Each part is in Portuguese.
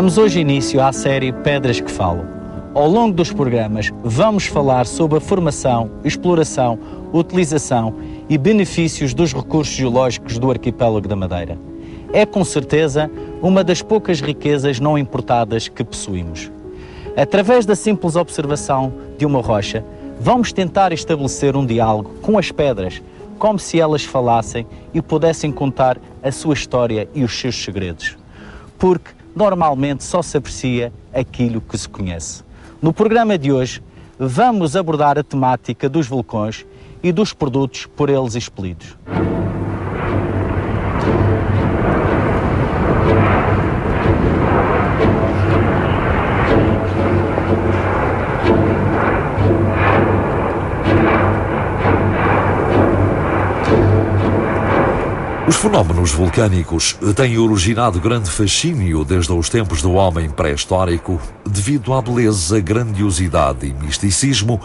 Damos hoje início à série Pedras que Falam. Ao longo dos programas vamos falar sobre a formação, exploração, utilização e benefícios dos recursos geológicos do arquipélago da Madeira. É com certeza uma das poucas riquezas não importadas que possuímos. Através da simples observação de uma rocha, vamos tentar estabelecer um diálogo com as pedras, como se elas falassem e pudessem contar a sua história e os seus segredos. Porque normalmente só se aprecia aquilo que se conhece. No programa de hoje, vamos abordar a temática dos vulcões e dos produtos por eles expelidos. Os fenómenos vulcânicos têm originado grande fascínio desde os tempos do homem pré-histórico, devido à beleza, grandiosidade e misticismo,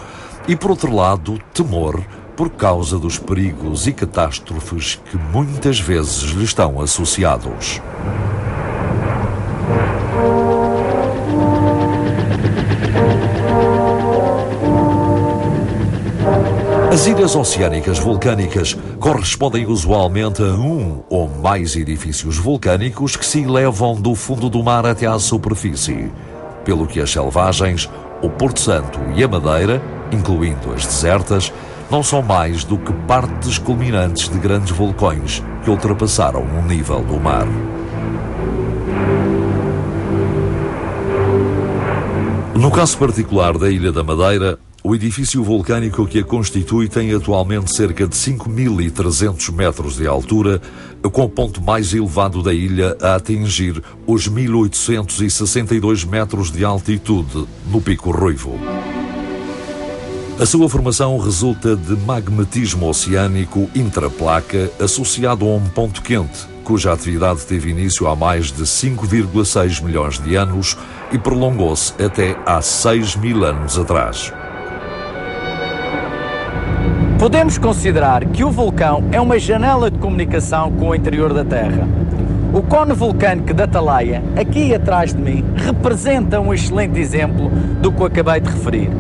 e por outro lado, temor por causa dos perigos e catástrofes que muitas vezes lhe estão associados. As ilhas oceânicas vulcânicas correspondem usualmente a um ou mais edifícios vulcânicos que se elevam do fundo do mar até à superfície, pelo que as selvagens, o Porto Santo e a Madeira, incluindo as desertas, não são mais do que partes culminantes de grandes vulcões que ultrapassaram o nível do mar. No caso particular da Ilha da Madeira, o edifício vulcânico que a constitui tem atualmente cerca de 5.300 metros de altura, com o ponto mais elevado da ilha a atingir os 1.862 metros de altitude no Pico Ruivo. A sua formação resulta de magmatismo oceânico intraplaca associado a um ponto quente, cuja atividade teve início há mais de 5,6 milhões de anos e prolongou-se até há 6.000 anos atrás. Podemos considerar que o vulcão é uma janela de comunicação com o interior da Terra. O cone vulcânico da Atalaia, aqui atrás de mim, representa um excelente exemplo do que eu acabei de referir.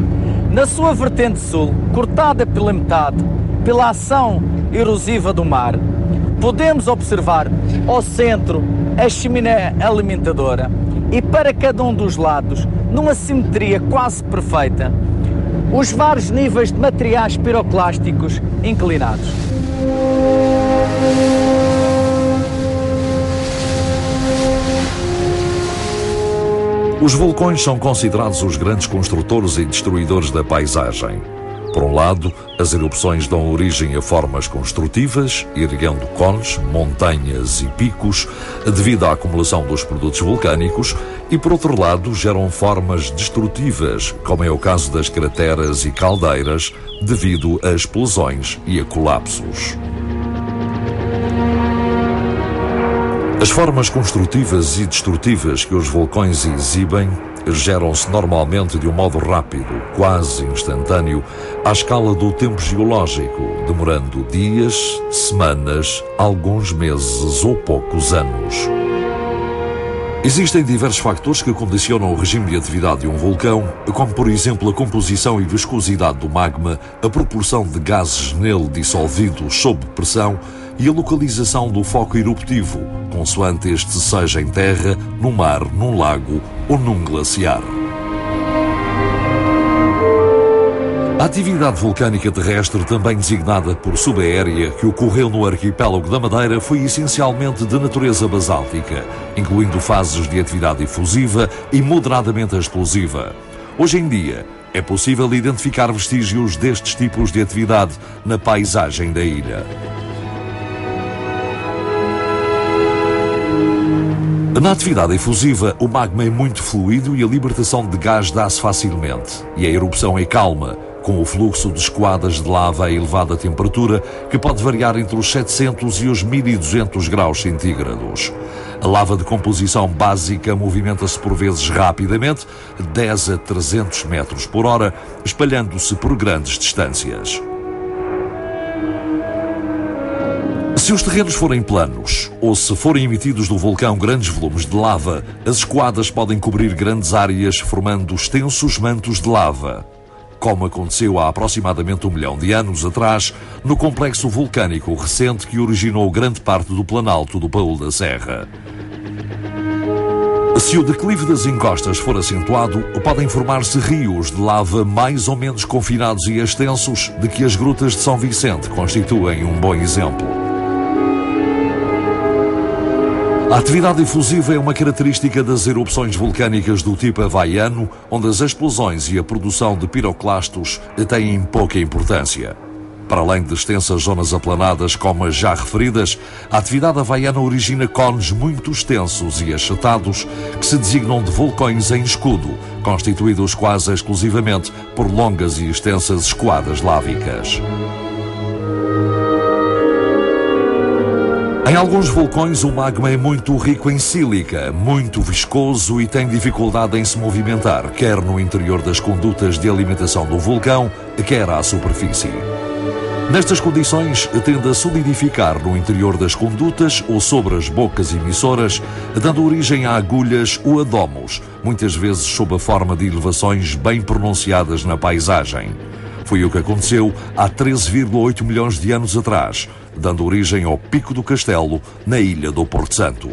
Na sua vertente sul, cortada pela metade pela ação erosiva do mar, podemos observar ao centro a chaminé alimentadora e para cada um dos lados, numa simetria quase perfeita, os vários níveis de materiais piroclásticos inclinados. Os vulcões são considerados os grandes construtores e destruidores da paisagem. Por um lado, as erupções dão origem a formas construtivas, erguendo cones, montanhas e picos, devido à acumulação dos produtos vulcânicos, e por outro lado, geram formas destrutivas, como é o caso das crateras e caldeiras, devido a explosões e a colapsos. As formas construtivas e destrutivas que os vulcões exibem geram-se normalmente de um modo rápido, quase instantâneo, à escala do tempo geológico, demorando dias, semanas, alguns meses ou poucos anos. Existem diversos fatores que condicionam o regime de atividade de um vulcão, como por exemplo a composição e viscosidade do magma, a proporção de gases nele dissolvidos sob pressão e a localização do foco eruptivo, consoante este seja em terra, no mar, num lago ou num glaciar. A atividade vulcânica terrestre, também designada por subaérea, que ocorreu no arquipélago da Madeira, foi essencialmente de natureza basáltica, incluindo fases de atividade efusiva e moderadamente explosiva. Hoje em dia, é possível identificar vestígios destes tipos de atividade na paisagem da ilha. Na atividade efusiva, o magma é muito fluido e a libertação de gás dá-se facilmente. E a erupção é calma, com o fluxo de escoadas de lava a elevada temperatura, que pode variar entre os 700 e os 1200 graus centígrados. A lava de composição básica movimenta-se por vezes rapidamente, 10 a 300 metros por hora, espalhando-se por grandes distâncias. Se os terrenos forem planos, ou se forem emitidos do vulcão grandes volumes de lava, as escoadas podem cobrir grandes áreas formando extensos mantos de lava, como aconteceu há aproximadamente 1 milhão de anos atrás, no complexo vulcânico recente que originou grande parte do planalto do Paul da Serra. Se o declive das encostas for acentuado, podem formar-se rios de lava mais ou menos confinados e extensos, de que as grutas de São Vicente constituem um bom exemplo. A atividade efusiva é uma característica das erupções vulcânicas do tipo havaiano, onde as explosões e a produção de piroclastos têm pouca importância. Para além de extensas zonas aplanadas como as já referidas, a atividade havaiana origina cones muito extensos e achatados que se designam de vulcões em escudo, constituídos quase exclusivamente por longas e extensas escoadas lávicas. Em alguns vulcões, o magma é muito rico em sílica, muito viscoso e tem dificuldade em se movimentar, quer no interior das condutas de alimentação do vulcão, quer à superfície. Nestas condições, tende a solidificar no interior das condutas ou sobre as bocas emissoras, dando origem a agulhas ou a domos, muitas vezes sob a forma de elevações bem pronunciadas na paisagem. Foi o que aconteceu há 13,8 milhões de anos atrás, dando origem ao Pico do Castelo, na ilha do Porto Santo.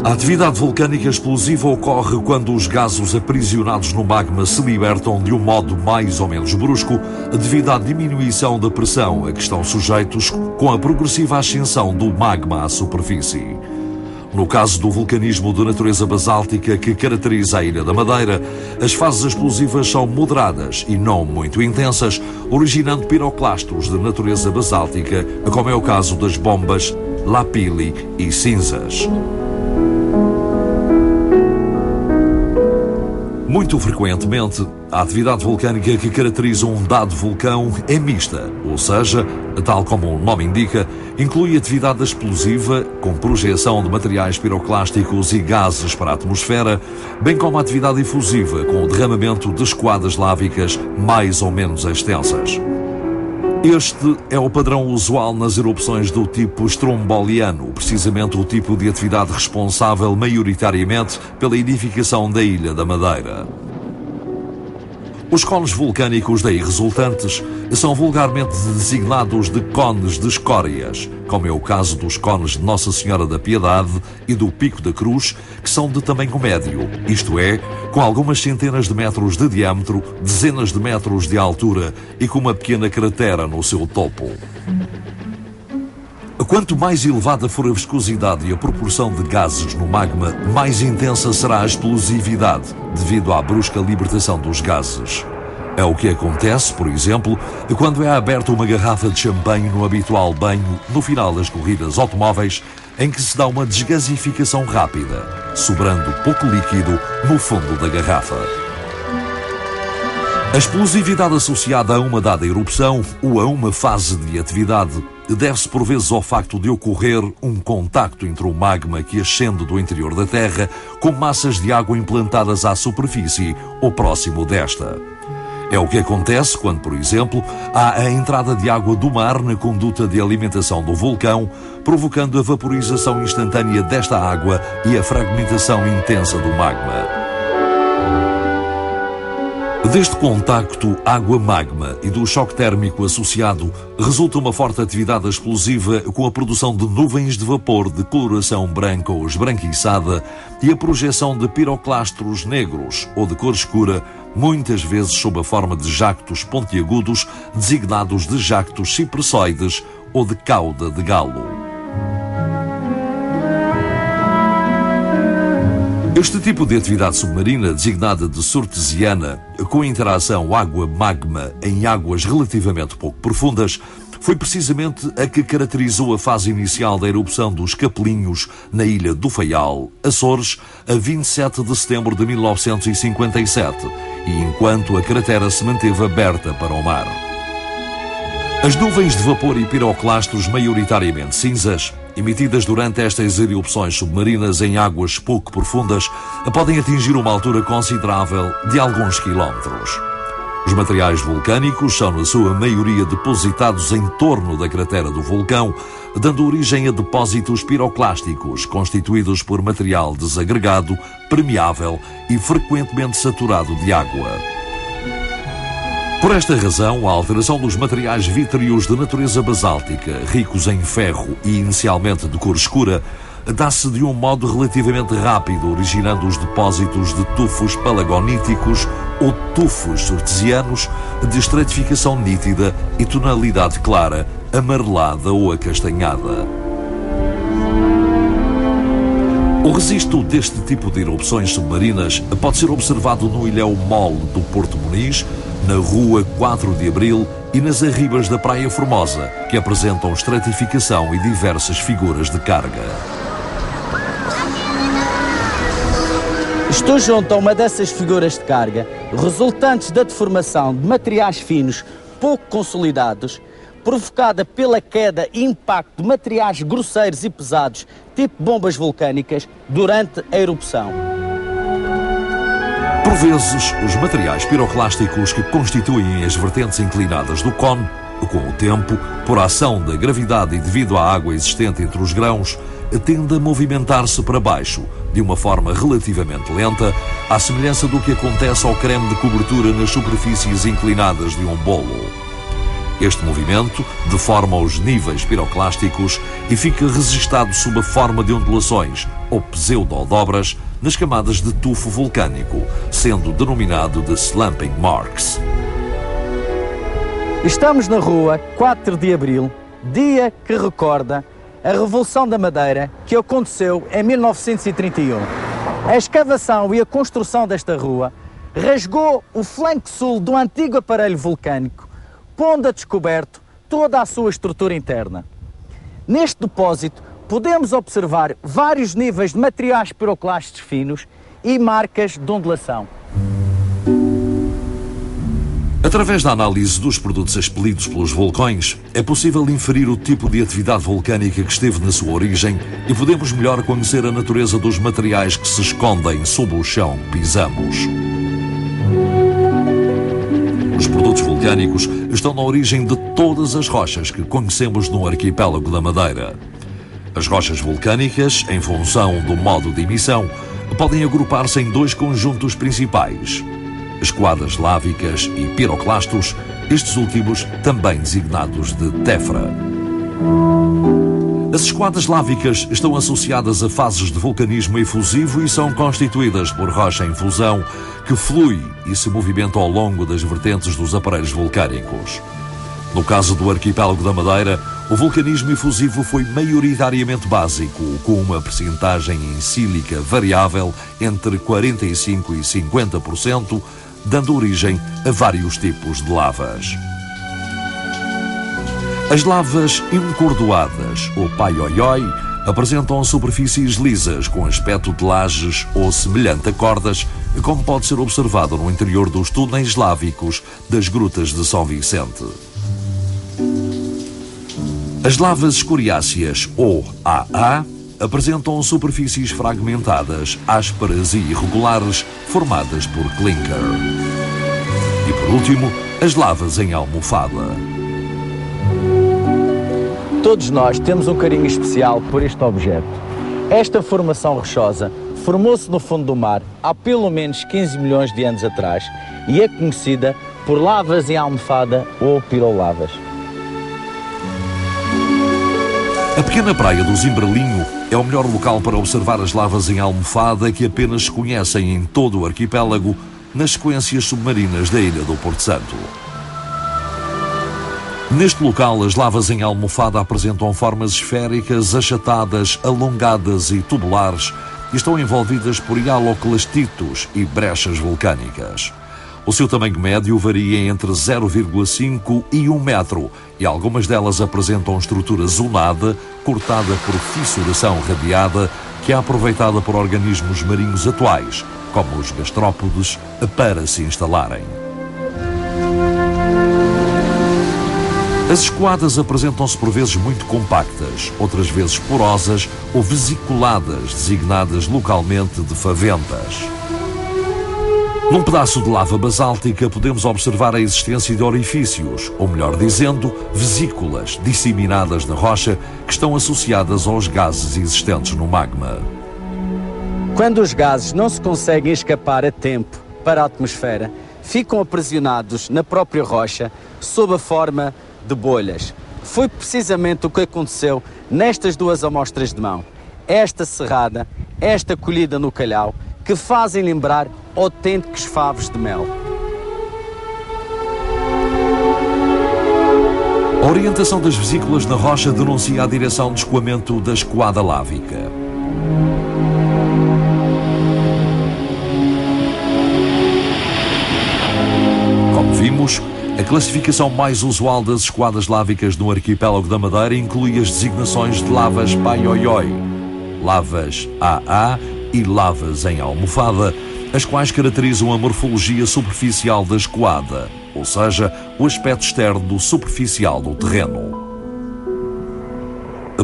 A atividade vulcânica explosiva ocorre quando os gases aprisionados no magma se libertam de um modo mais ou menos brusco devido à diminuição da pressão a que estão sujeitos com a progressiva ascensão do magma à superfície. No caso do vulcanismo de natureza basáltica que caracteriza a Ilha da Madeira, as fases explosivas são moderadas e não muito intensas, originando piroclastos de natureza basáltica, como é o caso das bombas, lapili e cinzas. Muito frequentemente, a atividade vulcânica que caracteriza um dado vulcão é mista, ou seja, tal como o nome indica, inclui atividade explosiva, com projeção de materiais piroclásticos e gases para a atmosfera, bem como a atividade efusiva, com o derramamento de escoadas lávicas mais ou menos extensas. Este é o padrão usual nas erupções do tipo stromboliano, precisamente o tipo de atividade responsável maioritariamente pela edificação da Ilha da Madeira. Os cones vulcânicos daí resultantes são vulgarmente designados de cones de escórias, como é o caso dos cones de Nossa Senhora da Piedade e do Pico da Cruz, que são de tamanho médio, isto é, com algumas centenas de metros de diâmetro, dezenas de metros de altura e com uma pequena cratera no seu topo. Quanto mais elevada for a viscosidade e a proporção de gases no magma, mais intensa será a explosividade, devido à brusca libertação dos gases. É o que acontece, por exemplo, quando é aberta uma garrafa de champanhe no habitual banho, no final das corridas automóveis, em que se dá uma desgasificação rápida, sobrando pouco líquido no fundo da garrafa. A explosividade associada a uma dada erupção ou a uma fase de atividade deve-se por vezes ao facto de ocorrer um contacto entre o magma que ascende do interior da Terra com massas de água implantadas à superfície ou próximo desta. É o que acontece quando, por exemplo, há a entrada de água do mar na conduta de alimentação do vulcão, provocando a vaporização instantânea desta água e a fragmentação intensa do magma. Deste contacto água-magma e do choque térmico associado, resulta uma forte atividade explosiva com a produção de nuvens de vapor de coloração branca ou esbranquiçada e a projeção de piroclastros negros ou de cor escura, muitas vezes sob a forma de jactos pontiagudos, designados de jactos cipressoides ou de cauda de galo. Este tipo de atividade submarina, designada de surtesiana, com interação água-magma em águas relativamente pouco profundas, foi precisamente a que caracterizou a fase inicial da erupção dos Capelinhos na ilha do Faial, Açores, a 27 de setembro de 1957, e enquanto a cratera se manteve aberta para o mar. As nuvens de vapor e piroclastos maioritariamente cinzas, emitidas durante estas erupções submarinas em águas pouco profundas, podem atingir uma altura considerável de alguns quilómetros. Os materiais vulcânicos são, na sua maioria, depositados em torno da cratera do vulcão, dando origem a depósitos piroclásticos, constituídos por material desagregado, permeável e frequentemente saturado de água. Por esta razão, a alteração dos materiais vítreos de natureza basáltica, ricos em ferro e inicialmente de cor escura, dá-se de um modo relativamente rápido, originando os depósitos de tufos palagoníticos ou tufos sortesianos de estratificação nítida e tonalidade clara, amarelada ou acastanhada. O registro deste tipo de erupções submarinas pode ser observado no ilhéu Mole do Porto Muniz, na Rua 4 de Abril e nas arribas da Praia Formosa, que apresentam estratificação e diversas figuras de carga. Estou junto a uma dessas figuras de carga, resultantes da deformação de materiais finos pouco consolidados, provocada pela queda e impacto de materiais grosseiros e pesados, tipo bombas vulcânicas, durante a erupção. Por vezes, os materiais piroclásticos que constituem as vertentes inclinadas do cone, com o tempo, por ação da gravidade e devido à água existente entre os grãos, tende a movimentar-se para baixo, de uma forma relativamente lenta, à semelhança do que acontece ao creme de cobertura nas superfícies inclinadas de um bolo. Este movimento deforma os níveis piroclásticos e fica registado sob a forma de ondulações, ou pseudodobras, nas camadas de tufo vulcânico, sendo denominado de slumping marks. Estamos na Rua 4 de Abril, dia que recorda a Revolução da Madeira, que aconteceu em 1931. A escavação e a construção desta rua rasgou o flanco sul do antigo aparelho vulcânico, pondo a descoberto toda a sua estrutura interna. Neste depósito podemos observar vários níveis de materiais piroclásticos finos e marcas de ondulação. Através da análise dos produtos expelidos pelos vulcões, é possível inferir o tipo de atividade vulcânica que esteve na sua origem e podemos melhor conhecer a natureza dos materiais que se escondem sob o chão que pisamos. Os produtos vulcânicos estão na origem de todas as rochas que conhecemos no arquipélago da Madeira. As rochas vulcânicas, em função do modo de emissão, podem agrupar-se em dois conjuntos principais: esquadas lávicas e piroclastos, estes últimos também designados de tefra. As esquadas lávicas estão associadas a fases de vulcanismo efusivo e são constituídas por rocha em fusão que flui e se movimenta ao longo das vertentes dos aparelhos vulcânicos. No caso do arquipélago da Madeira, o vulcanismo efusivo foi maioritariamente básico, com uma percentagem em sílica variável entre 45% e 50%, dando origem a vários tipos de lavas. As lavas encordoadas, ou paióiói, apresentam superfícies lisas com aspecto de lajes ou semelhante a cordas, como pode ser observado no interior dos túneis lávicos das grutas de São Vicente. As lavas escoriáceas, ou AA, apresentam superfícies fragmentadas, ásperas e irregulares, formadas por clinker. E por último, as lavas em almofada. Todos nós temos um carinho especial por este objeto. Esta formação rochosa formou-se no fundo do mar há pelo menos 15 milhões de anos atrás e é conhecida por lavas em almofada ou pirolavas. A pequena praia do Zimbralinho é o melhor local para observar as lavas em almofada que apenas se conhecem em todo o arquipélago nas sequências submarinas da ilha do Porto Santo. Neste local, as lavas em almofada apresentam formas esféricas, achatadas, alongadas e tubulares e estão envolvidas por hialoclastitos e brechas vulcânicas. O seu tamanho médio varia entre 0,5 e 1 metro e algumas delas apresentam estrutura zonada, cortada por fissuração radiada, que é aproveitada por organismos marinhos atuais, como os gastrópodes, para se instalarem. As escoadas apresentam-se por vezes muito compactas, outras vezes porosas ou vesiculadas, designadas localmente de faventas. Num pedaço de lava basáltica podemos observar a existência de orifícios, ou melhor dizendo, vesículas disseminadas na rocha que estão associadas aos gases existentes no magma. Quando os gases não se conseguem escapar a tempo para a atmosfera, ficam aprisionados na própria rocha sob a forma de bolhas. Foi precisamente o que aconteceu nestas duas amostras de mão. Esta serrada, esta colhida no calhau, que fazem lembrar autênticos favos de mel. A orientação das vesículas na rocha denuncia a direção de escoamento da escoada lávica. Como vimos, a classificação mais usual das escoadas lávicas no arquipélago da Madeira inclui as designações de lavas Pai-Oi-Oi, lavas AA e lavas em almofada, as quais caracterizam a morfologia superficial da escoada, ou seja, o aspecto externo superficial do terreno.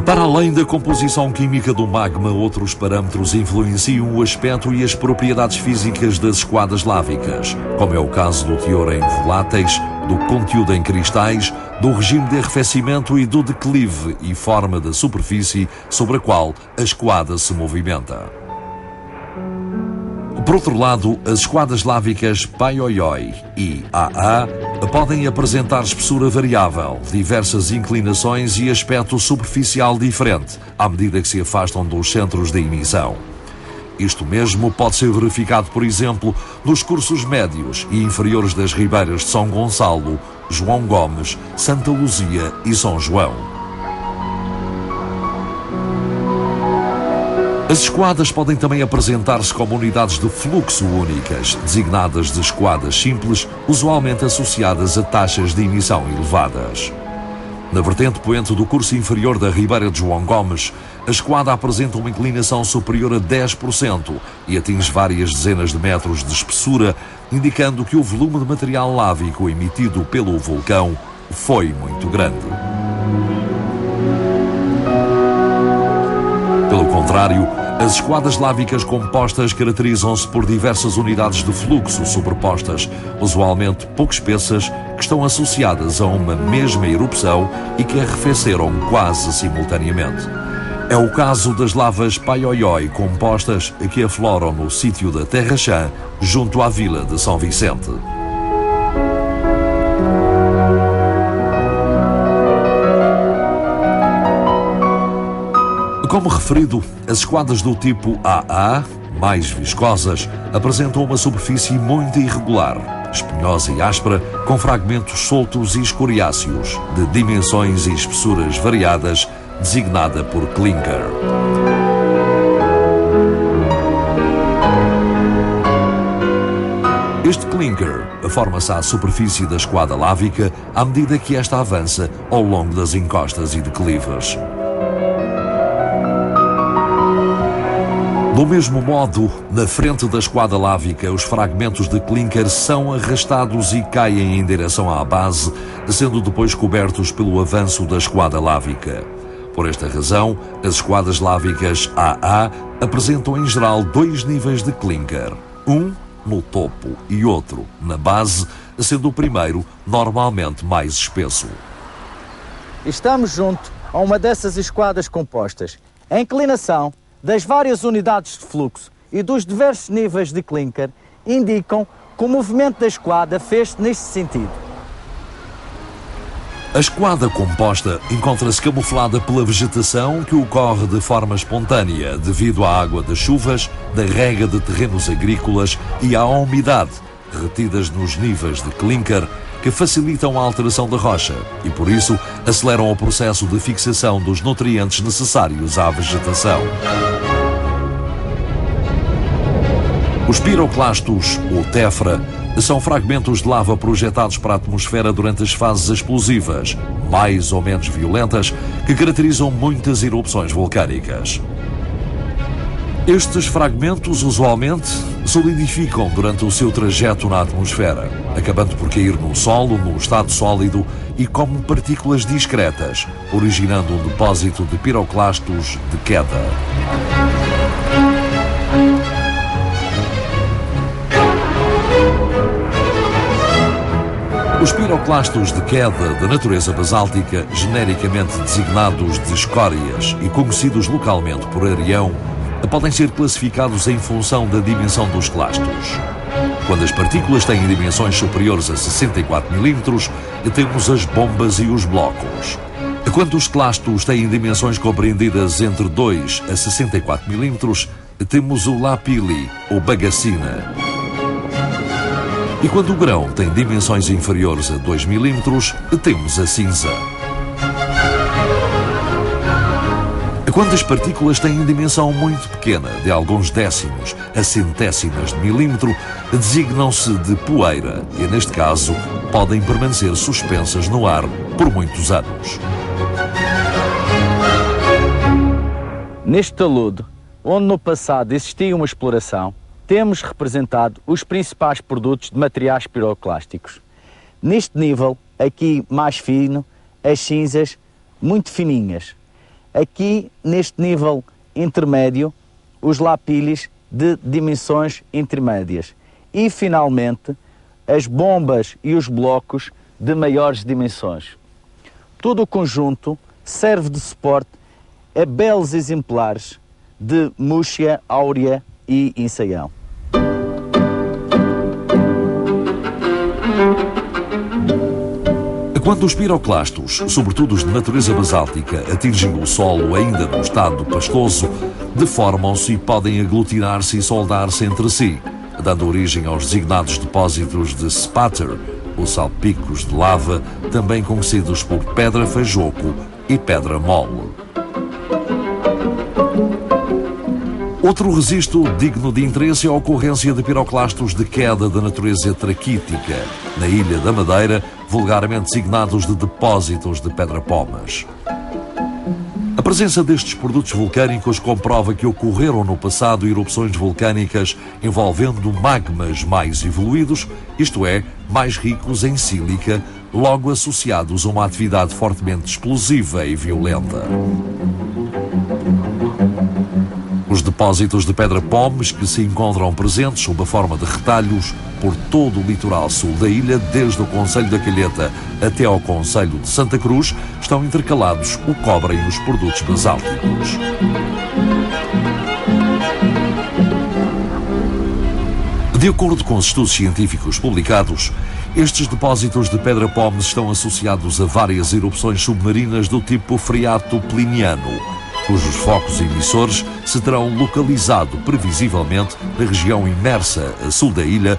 Para além da composição química do magma, outros parâmetros influenciam o aspecto e as propriedades físicas das escoadas lávicas, como é o caso do teor em voláteis, do conteúdo em cristais, do regime de arrefecimento e do declive e forma da superfície sobre a qual a escoada se movimenta. Por outro lado, as escoadas lávicas Pai-Oi-Oi e AA podem apresentar espessura variável, diversas inclinações e aspecto superficial diferente, à medida que se afastam dos centros de emissão. Isto mesmo pode ser verificado, por exemplo, nos cursos médios e inferiores das ribeiras de São Gonçalo, João Gomes, Santa Luzia e São João. As escoadas podem também apresentar-se como unidades de fluxo únicas, designadas de escoadas simples, usualmente associadas a taxas de emissão elevadas. Na vertente poente do curso inferior da Ribeira de João Gomes, a escoada apresenta uma inclinação superior a 10% e atinge várias dezenas de metros de espessura, indicando que o volume de material lávico emitido pelo vulcão foi muito grande. Pelo contrário, as escoadas lávicas compostas caracterizam-se por diversas unidades de fluxo sobrepostas, usualmente pouco espessas, que estão associadas a uma mesma erupção e que arrefeceram quase simultaneamente. É o caso das lavas Pai-Oi-Oi compostas que afloram no sítio da Terra Chã, junto à vila de São Vicente. Como referido, as escoadas do tipo AA, mais viscosas, apresentam uma superfície muito irregular, espinhosa e áspera, com fragmentos soltos e escoriáceos, de dimensões e espessuras variadas, designada por clinker. Este clinker forma-se à superfície da escoada lávica à medida que esta avança ao longo das encostas e declives. Do mesmo modo, na frente da escoada lávica, os fragmentos de clinker são arrastados e caem em direção à base, sendo depois cobertos pelo avanço da escoada lávica. Por esta razão, as escoadas lávicas AA apresentam em geral dois níveis de clinker, um no topo e outro na base, sendo o primeiro normalmente mais espesso. Estamos junto a uma dessas escoadas compostas. A inclinação das várias unidades de fluxo e dos diversos níveis de clinker indicam que o movimento da escoada fez-se neste sentido. A escoada composta encontra-se camuflada pela vegetação que ocorre de forma espontânea devido à água das chuvas, da rega de terrenos agrícolas e à umidade retidas nos níveis de clinker que facilitam a alteração da rocha e, por isso, aceleram o processo de fixação dos nutrientes necessários à vegetação. Os piroclastos, ou tefra, são fragmentos de lava projetados para a atmosfera durante as fases explosivas, mais ou menos violentas, que caracterizam muitas erupções vulcânicas. Estes fragmentos, usualmente, solidificam durante o seu trajeto na atmosfera, acabando por cair no solo, no estado sólido e como partículas discretas, originando um depósito de piroclastos de queda. Os piroclastos de queda de natureza basáltica, genericamente designados de escórias e conhecidos localmente por Arião, podem ser classificados em função da dimensão dos clastos. Quando as partículas têm dimensões superiores a 64 mm, temos as bombas e os blocos. Quando os clastos têm dimensões compreendidas entre 2 a 64 mm, temos o lapili, ou bagacina. E quando o grão tem dimensões inferiores a 2 mm, temos a cinza. Quando as partículas têm dimensão muito pequena, de alguns décimos a centésimas de milímetro, designam-se de poeira e, neste caso, podem permanecer suspensas no ar por muitos anos. Neste talude, onde no passado existia uma exploração, temos representado os principais produtos de materiais piroclásticos. Neste nível, aqui mais fino, as cinzas muito fininhas. Aqui, neste nível intermédio, os lapilis de dimensões intermédias. E, finalmente, as bombas e os blocos de maiores dimensões. Todo o conjunto serve de suporte a belos exemplares de múxia, áurea e ensaião. Quando os piroclastos, sobretudo os de natureza basáltica, atingem o solo ainda num estado pastoso, deformam-se e podem aglutinar-se e soldar-se entre si, dando origem aos designados depósitos de spatter, ou salpicos de lava, também conhecidos por pedra fajoco e pedra mole. Outro registro digno de interesse é a ocorrência de piroclastos de queda de natureza traquítica, na Ilha da Madeira, vulgarmente designados de depósitos de pedra-pomas. A presença destes produtos vulcânicos comprova que ocorreram no passado erupções vulcânicas envolvendo magmas mais evoluídos, isto é, mais ricos em sílica, logo associados a uma atividade fortemente explosiva e violenta. Os depósitos de pedra-pomes que se encontram presentes sob a forma de retalhos por todo o litoral sul da ilha, desde o concelho da Calheta até ao concelho de Santa Cruz, estão intercalados o cobre e os produtos basálticos. De acordo com os estudos científicos publicados, estes depósitos de pedra-pomes estão associados a várias erupções submarinas do tipo freato pliniano, cujos focos emissores se terão localizado previsivelmente na região imersa a sul da ilha,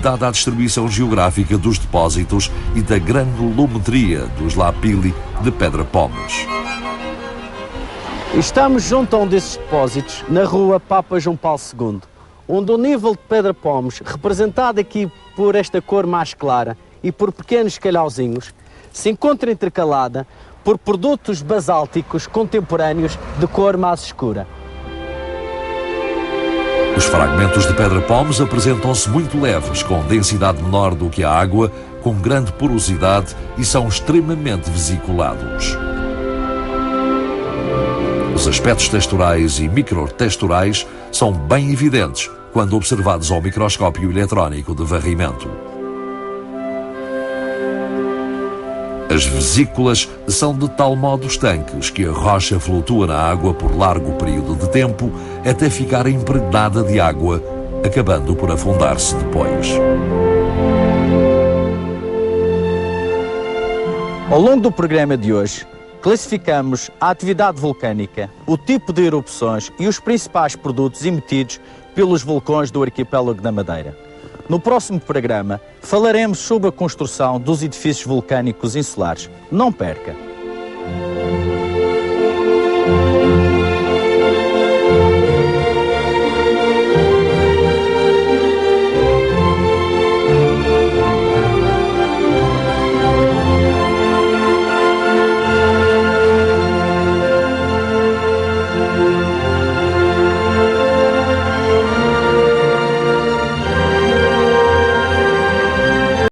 dada a distribuição geográfica dos depósitos e da granulometria dos lapili de pedra-pomes. Estamos junto a um desses depósitos, na rua Papa João Paulo II, onde o nível de pedra-pomes, representado aqui por esta cor mais clara e por pequenos calhauzinhos, se encontra intercalada por produtos basálticos contemporâneos de cor mais escura. Os fragmentos de pedra-pomes apresentam-se muito leves, com densidade menor do que a água, com grande porosidade e são extremamente vesiculados. Os aspectos texturais e microtexturais são bem evidentes quando observados ao microscópio eletrónico de varrimento. As vesículas são de tal modo estanques que a rocha flutua na água por largo período de tempo até ficar impregnada de água, acabando por afundar-se depois. Ao longo do programa de hoje, classificamos a atividade vulcânica, o tipo de erupções e os principais produtos emitidos pelos vulcões do arquipélago da Madeira. No próximo programa, falaremos sobre a construção dos edifícios vulcânicos insulares. Não perca!